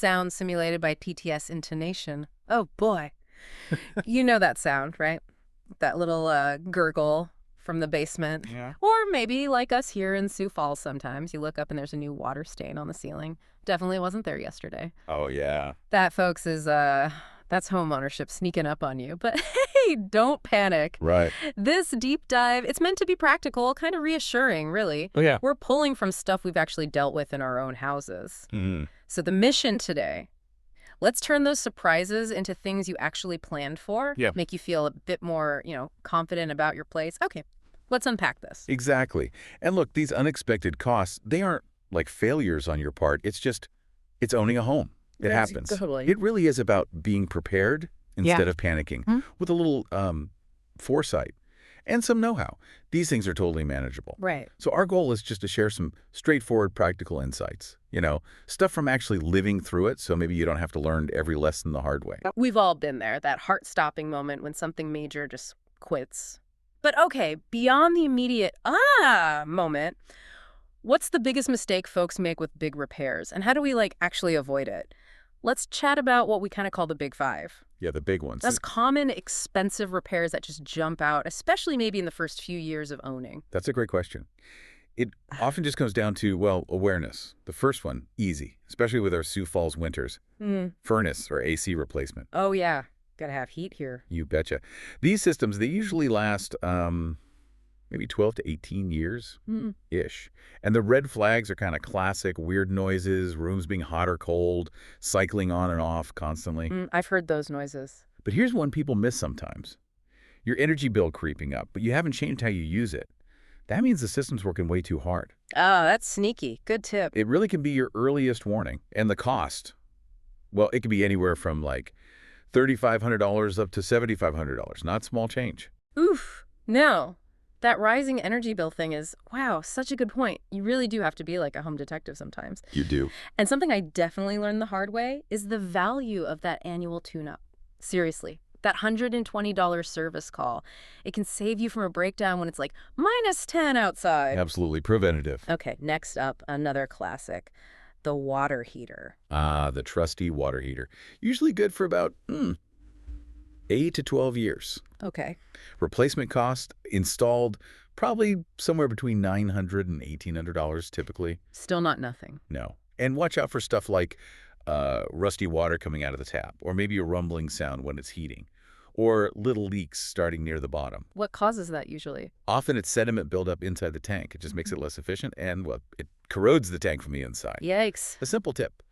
sound simulated by TTS intonation. Oh, boy. You know that sound, right? That little gurgle from the basement. Yeah. Or maybe like us here in Sioux Falls sometimes. You look up and there's a new water stain on the ceiling. Definitely wasn't there yesterday. Oh, yeah. That, folks, is that's homeownership sneaking up on you. But hey, don't panic. Right. This deep dive, it's meant to be practical, kind of reassuring, really. Oh, yeah. We're pulling from stuff we've actually dealt with in our own houses. Mm-hmm. So the mission today, let's turn those surprises into things you actually planned for. Yeah. Make you feel a bit more, confident about your place. Okay, let's unpack this. Exactly. And look, these unexpected costs, they aren't like failures on your part. It's owning a home. It happens. Totally. It really is about being prepared instead of panicking with a little foresight and some know-how. These things are totally manageable. Right. So our goal is just to share some straightforward, practical insights, stuff from actually living through it, so maybe you don't have to learn every lesson the hard way. We've all been there, that heart-stopping moment when something major just quits. But okay, beyond the immediate moment, what's the biggest mistake folks make with big repairs, and how do we actually avoid it? Let's chat about what we kind of call the big five. Yeah, the big ones. That's common, expensive repairs that just jump out, especially maybe in the first few years of owning. That's a great question. It often just comes down to, awareness. The first one, easy, especially with our Sioux Falls winters. Furnace or AC replacement. Oh, yeah. Gotta have heat here. You betcha. These systems, they usually last maybe 12 to 18 years-ish. And the red flags are kind of classic, weird noises, rooms being hot or cold, cycling on and off constantly. I've heard those noises. But here's one people miss sometimes. Your energy bill creeping up, but you haven't changed how you use it. That means the system's working way too hard. Oh, that's sneaky. Good tip. It really can be your earliest warning. And the cost, well, it could be anywhere from like $3,500 up to $7,500. Not small change. Oof. No. That rising energy bill thing is, wow, such a good point. You really do have to be like a home detective sometimes. You do. And something I definitely learned the hard way is the value of that annual tune-up. Seriously, that $120 service call. It can save you from a breakdown when it's like -10 outside. Absolutely. Preventative. Okay, next up, another classic, the water heater. Ah, the trusty water heater. Usually good for about 8 to 12 years. Okay. Replacement cost, installed, probably somewhere between $900 and $1,800 typically. Still not nothing. No. And watch out for stuff like rusty water coming out of the tap, or maybe a rumbling sound when it's heating, or little leaks starting near the bottom. What causes that usually? Often it's sediment buildup inside the tank. It just makes it less efficient, and, well, it corrodes the tank from the inside. Yikes. A simple tip.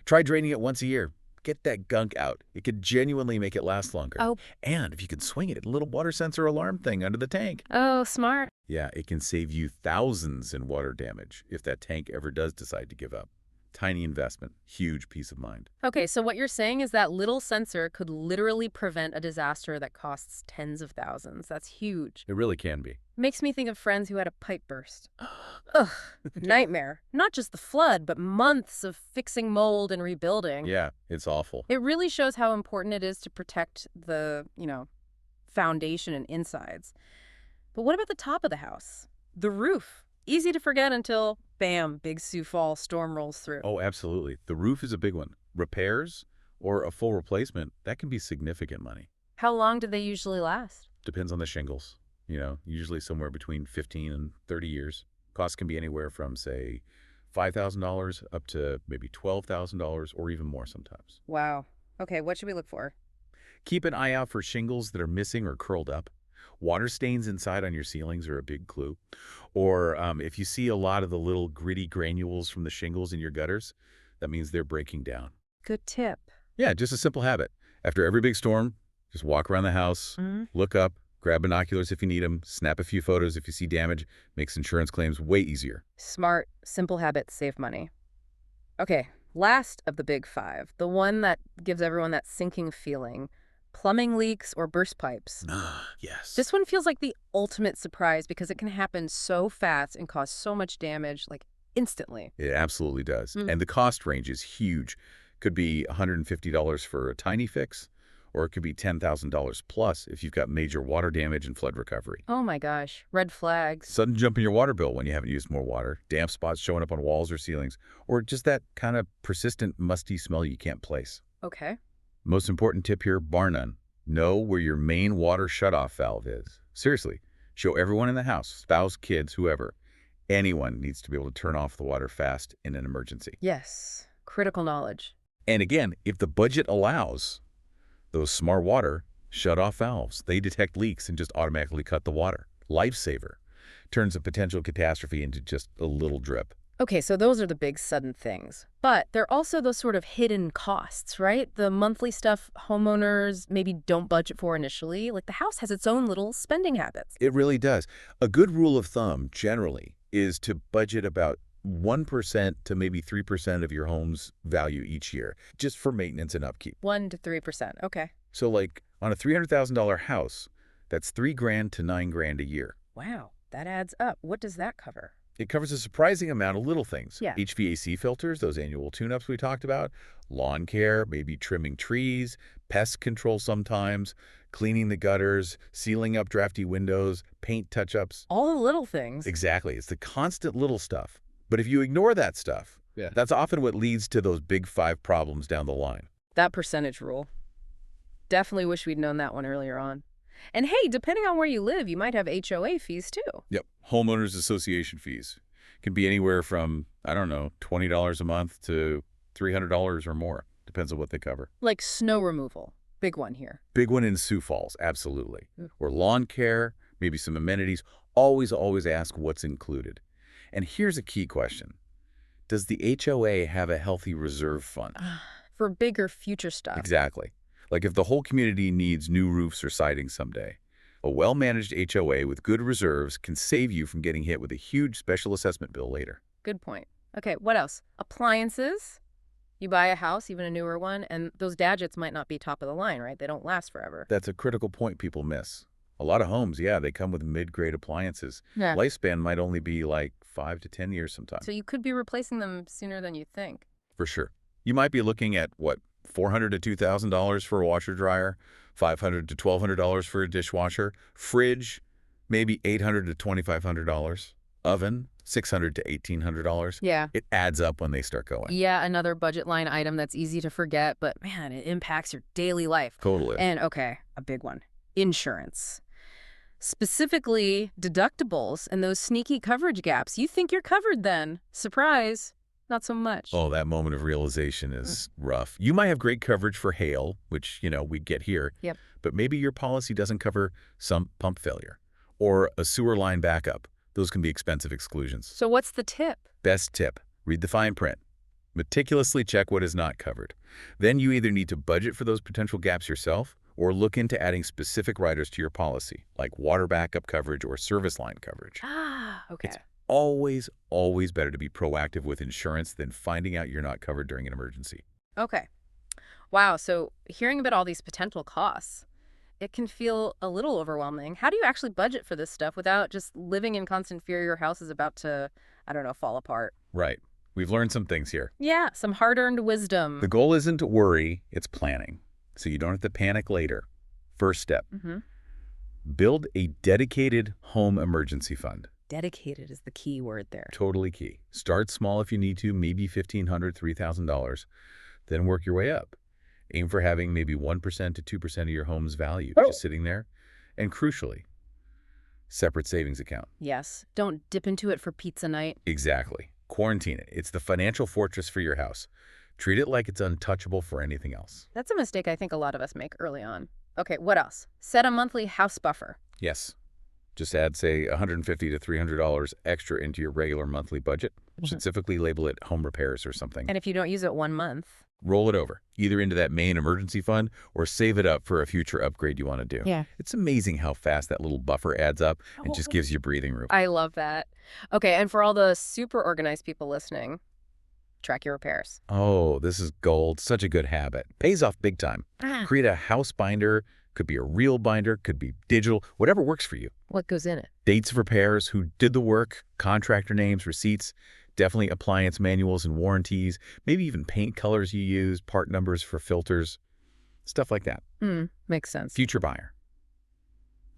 Try draining it once a year. Get that gunk out. It could genuinely make it last longer. Oh. And if you can swing it, a little water sensor alarm thing under the tank. Oh, smart. Yeah, it can save you thousands in water damage if that tank ever does decide to give up. Tiny investment, huge peace of mind. Okay, so what you're saying is that little sensor could literally prevent a disaster that costs tens of thousands. That's huge. It really can be. Makes me think of friends who had a pipe burst. Ugh, nightmare. Not just the flood, but months of fixing mold and rebuilding. Yeah, it's awful. It really shows how important it is to protect the, foundation and insides. But what about the top of the house? The roof. Easy to forget until, bam, big Sioux Falls storm rolls through. Oh, absolutely. The roof is a big one. Repairs or a full replacement, that can be significant money. How long do they usually last? Depends on the shingles. Usually somewhere between 15 and 30 years. Costs can be anywhere from, say, $5,000 up to maybe $12,000 or even more sometimes. Wow. Okay, what should we look for? Keep an eye out for shingles that are missing or curled up. Water stains inside on your ceilings are a big clue. Or if you see a lot of the little gritty granules from the shingles in your gutters, that means they're breaking down. Good tip. Yeah, just a simple habit. After every big storm, just walk around the house, look up, grab binoculars if you need them, snap a few photos if you see damage. Makes insurance claims way easier. Smart, simple habits save money. Okay, last of the big five, the one that gives everyone that sinking feeling. Plumbing leaks or burst pipes. Yes. This one feels like the ultimate surprise because it can happen so fast and cause so much damage, instantly. It absolutely does. And the cost range is huge. Could be $150 for a tiny fix or it could be $10,000 plus if you've got major water damage and flood recovery. Oh my gosh, red flags. Sudden jump in your water bill when you haven't used more water, damp spots showing up on walls or ceilings, or just that kind of persistent musty smell you can't place. Okay. Most important tip here, bar none. Know where your main water shutoff valve is. Seriously, show everyone in the house, spouse, kids, whoever. Anyone needs to be able to turn off the water fast in an emergency. Yes, critical knowledge. And again, if the budget allows, those smart water shut-off valves, they detect leaks and just automatically cut the water. Lifesaver. Turns a potential catastrophe into just a little drip. Okay, so those are the big sudden things. But there are also those sort of hidden costs, right? The monthly stuff homeowners maybe don't budget for initially. Like the house has its own little spending habits. It really does. A good rule of thumb, generally, is to budget about 1% to maybe 3% of your home's value each year, just for maintenance and upkeep. 1 to 3%. Okay. So like on a $300,000 house, that's $3,000 to $9,000 a year. Wow, that adds up. What does that cover? It covers a surprising amount of little things. Yeah. HVAC filters, those annual tune-ups we talked about, lawn care, maybe trimming trees, pest control sometimes, cleaning the gutters, sealing up drafty windows, paint touch-ups. All the little things. Exactly. It's the constant little stuff. But if you ignore that stuff, that's often what leads to those big 5 problems down the line. That percentage rule. Definitely wish we'd known that one earlier on. And hey, depending on where you live, you might have HOA fees too. Yep. Homeowners association fees can be anywhere from, I don't know, $20 a month to $300 or more. Depends on what they cover. Like snow removal. Big one here. Big one in Sioux Falls, absolutely. Or lawn care, maybe some amenities. Always ask what's included. And here's a key question. Does the HOA have a healthy reserve fund? For bigger future stuff. Exactly. Like if the whole community needs new roofs or siding someday, a well-managed HOA with good reserves can save you from getting hit with a huge special assessment bill later. Good point. Okay, what else? Appliances. You buy a house, even a newer one, and those gadgets might not be top of the line, right? They don't last forever. That's a critical point people miss. A lot of homes, they come with mid-grade appliances. Yeah. Lifespan might only be like 5 to 10 years sometimes. So you could be replacing them sooner than you think. For sure. You might be looking at, what, $400 to $2,000 for a washer-dryer, $500 to $1,200 for a dishwasher, fridge, maybe $800 to $2,500, oven, $600 to $1,800. Yeah. It adds up when they start going. Yeah, another budget line item that's easy to forget, but man, it impacts your daily life. Totally. And okay, a big one. Insurance. Specifically, deductibles and those sneaky coverage gaps. You think you're covered then. Surprise. Not so much. Oh, that moment of realization is rough. You might have great coverage for hail, which, we get here. Yep. But maybe your policy doesn't cover some pump failure or a sewer line backup. Those can be expensive exclusions. So what's the tip? Best tip, read the fine print. Meticulously check what is not covered. Then you either need to budget for those potential gaps yourself or look into adding specific riders to your policy, like water backup coverage or service line coverage. Okay. It's always better to be proactive with insurance than finding out you're not covered during an emergency. Okay. Wow, so hearing about all these potential costs, it can feel a little overwhelming. How do you actually budget for this stuff without just living in constant fear your house is about to, fall apart? Right. We've learned some things here. Yeah, some hard-earned wisdom. The goal isn't to worry, it's planning. So you don't have to panic later. First step, build a dedicated home emergency fund. Dedicated is the key word there. Totally key. Start small if you need to, maybe $1,500, $3,000. Then work your way up. Aim for having maybe 1% to 2% of your home's value just sitting there. And crucially, separate savings account. Yes. Don't dip into it for pizza night. Exactly. Quarantine it. It's the financial fortress for your house. Treat it like it's untouchable for anything else. That's a mistake I think a lot of us make early on. Okay, what else? Set a monthly house buffer. Yes. Just add, say, $150 to $300 extra into your regular monthly budget. Specifically label it home repairs or something. And if you don't use it 1 month? Roll it over, either into that main emergency fund or save it up for a future upgrade you want to do. Yeah. It's amazing how fast that little buffer adds up and just gives you breathing room. I love that. Okay, and for all the super organized people listening, track your repairs. Oh, this is gold. Such a good habit. Pays off big time. Create a house binder. Could be a real binder, could be digital, whatever works for you. What goes in it? Dates of repairs, who did the work, contractor names, receipts, definitely appliance manuals and warranties, maybe even paint colors you use, part numbers for filters. Stuff like that. Makes sense. Future buyer.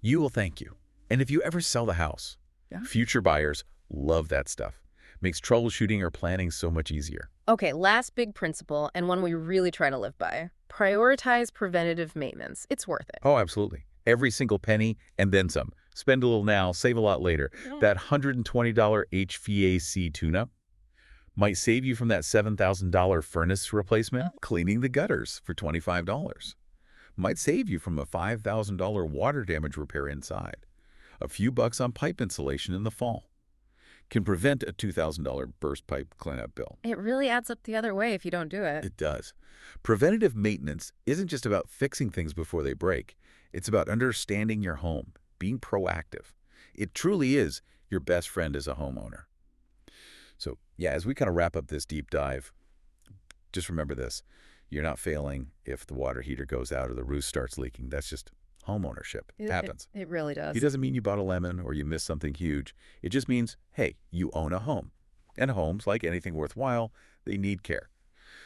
You will thank you. And if you ever sell the house, Yeah. future buyers love that stuff. Makes troubleshooting or planning so much easier. Okay, last big principle, and one we really try to live by. Prioritize preventative maintenance. It's worth it. Oh, absolutely. Every single penny and then some. Spend a little now, save a lot later. Yeah. That $120 HVAC tune-up might save you from that $7,000 furnace replacement, cleaning the gutters for $25. Might save you from a $5,000 water damage repair inside. A few bucks on pipe insulation in the fall. Can prevent a $2,000 burst pipe cleanup bill. It really adds up the other way if you don't do it. It does. Preventative maintenance isn't just about fixing things before they break. It's about understanding your home, being proactive. It truly is your best friend as a homeowner. So, yeah, as we kind of wrap up this deep dive, just remember this. You're not failing if the water heater goes out or the roof starts leaking. That's just homeownership. It happens. It really does. It doesn't mean you bought a lemon or you missed something huge. It just means, hey, you own a home. And homes, like anything worthwhile, they need care.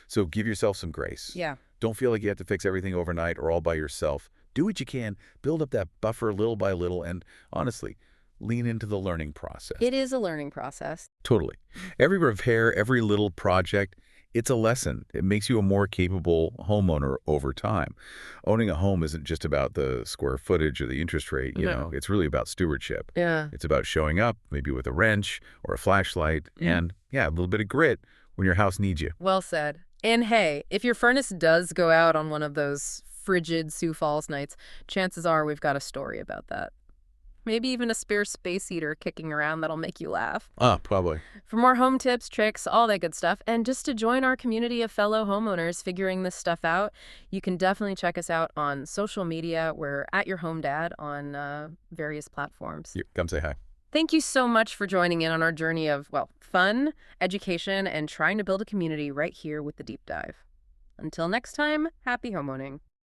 So give yourself some grace. Yeah. Don't feel like you have to fix everything overnight or all by yourself. Do what you can. Build up that buffer little by little. And honestly, lean into the learning process. It is a learning process. Totally. Every repair, every little project, it's a lesson. It makes you a more capable homeowner over time. Owning a home isn't just about the square footage or the interest rate, you know. It's really about stewardship. Yeah. It's about showing up, maybe with a wrench or a flashlight, and, yeah, a little bit of grit when your house needs you. Well said. And hey, if your furnace does go out on one of those frigid Sioux Falls nights, chances are we've got a story about that. Maybe even a spare space heater kicking around that'll make you laugh. Probably. For more home tips, tricks, all that good stuff, and just to join our community of fellow homeowners figuring this stuff out, you can definitely check us out on social media. We're at Your Home Dad on various platforms. Come say hi. Thank you so much for joining in on our journey of, well, fun, education, and trying to build a community right here with the Deep Dive. Until next time, happy homeowning.